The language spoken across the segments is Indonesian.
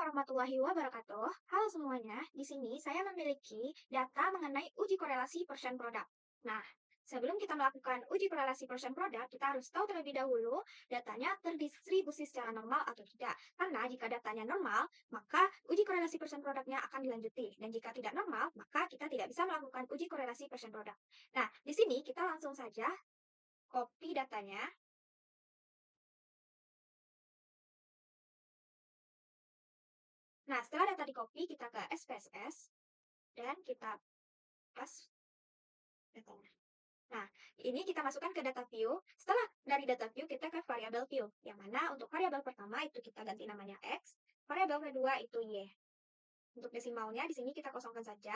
warahmatullahi wabarakatuh. Halo semuanya, di sini saya memiliki data mengenai uji korelasi persen produk. Nah, sebelum kita melakukan uji korelasi persen produk, kita harus tahu terlebih dahulu datanya terdistribusi secara normal atau tidak. Karena jika datanya normal, maka uji korelasi persen produknya akan dilanjuti. Dan jika tidak normal, maka kita tidak bisa melakukan uji korelasi persen produk. Nah, di sini kita langsung saja copy datanya. Nah, setelah data di-copy, kita ke SPSS dan kita paste datanya. Nah, ini kita masukkan ke data view. Setelah dari data view, kita ke variabel view. Yang mana untuk variabel pertama itu kita ganti namanya X, variabel kedua itu Y. Untuk desimalnya di sini kita kosongkan saja.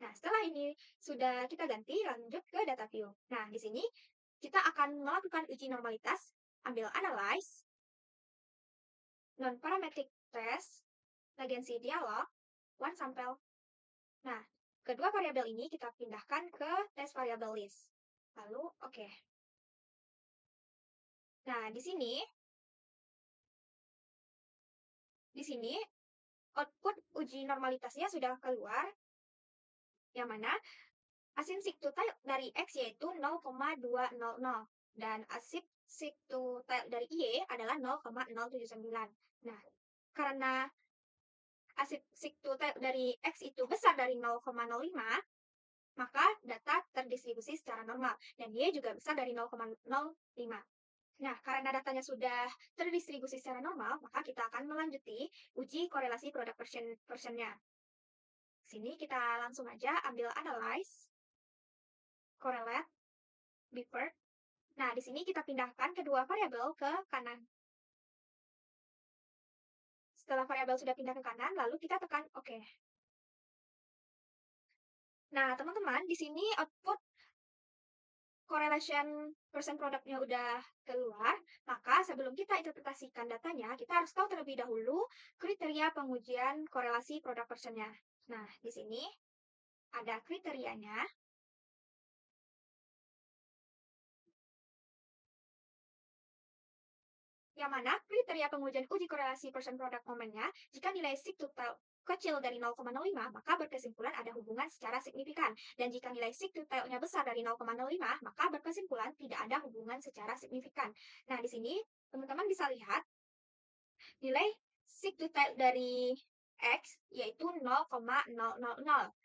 Nah, setelah ini sudah kita ganti, lanjut ke data view. Nah, di sini kita akan melakukan uji normalitas, ambil analyze, non-parametric test, latency dialog, one sample. Nah, kedua variabel ini kita pindahkan ke test variable list. Lalu, oke. Nah, di sini output uji normalitasnya sudah keluar, yang mana asymptotic dari X yaitu 0,200 dan asymptotic dari Y adalah 0,079. Nah, karena asymptotic dari X itu besar dari 0,05, maka data terdistribusi secara normal, dan Y juga besar dari 0,05. Nah, karena datanya sudah terdistribusi secara normal, maka kita akan melanjuti uji korelasi produk persennya. Sini kita langsung aja ambil analyze, correlate, bifurc. Nah, di sini kita pindahkan kedua variabel ke kanan. Setelah variabel sudah pindah ke kanan, lalu kita tekan OK. Nah, teman-teman, di sini output correlation persen produknya udah keluar, maka sebelum kita interpretasikan datanya, kita harus tahu terlebih dahulu kriteria pengujian korelasi produk persennya. Nah, di sini ada kriterianya. Yang mana kriteria pengujian uji korelasi persen produk momennya, jika nilai sigtutal kecil dari 0,05, maka berkesimpulan ada hubungan secara signifikan. Dan jika nilai sigtutalnya besar dari 0,05, maka berkesimpulan tidak ada hubungan secara signifikan. Nah, di sini teman-teman bisa lihat nilai sigtutal dari X yaitu 0,000,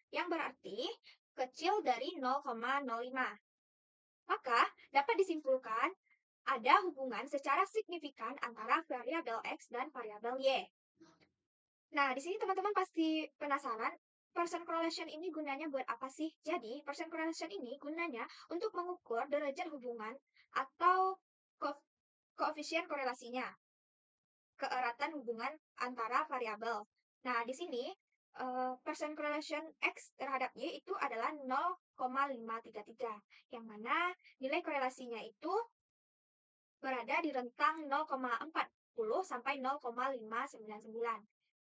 yang berarti kecil dari 0,05. Maka dapat disimpulkan ada hubungan secara signifikan antara variabel X dan variabel Y. Nah, di sini teman-teman pasti penasaran, percent correlation ini gunanya buat apa sih? Jadi, percent correlation ini gunanya untuk mengukur derajat hubungan atau koefisien korelasinya, keeratan hubungan antara variabel. Nah, di sini percent correlation X terhadap Y itu adalah 0,533, yang mana nilai korelasinya itu berada di rentang 0,40 sampai 0,599,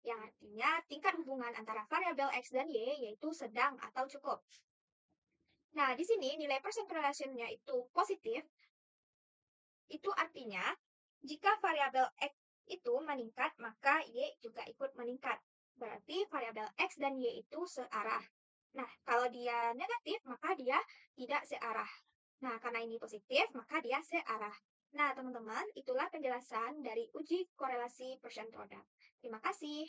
yang artinya tingkat hubungan antara variabel X dan Y yaitu sedang atau cukup. Nah, di sini nilai percent correlation-nya itu positif, itu artinya jika variabel X itu meningkat, maka Y juga ikut meningkat. Berarti variabel X dan Y itu searah. Nah, kalau dia negatif, maka dia tidak searah. Nah, karena ini positif, maka dia searah. Nah, teman-teman, itulah penjelasan dari uji korelasi persen produk. Terima kasih.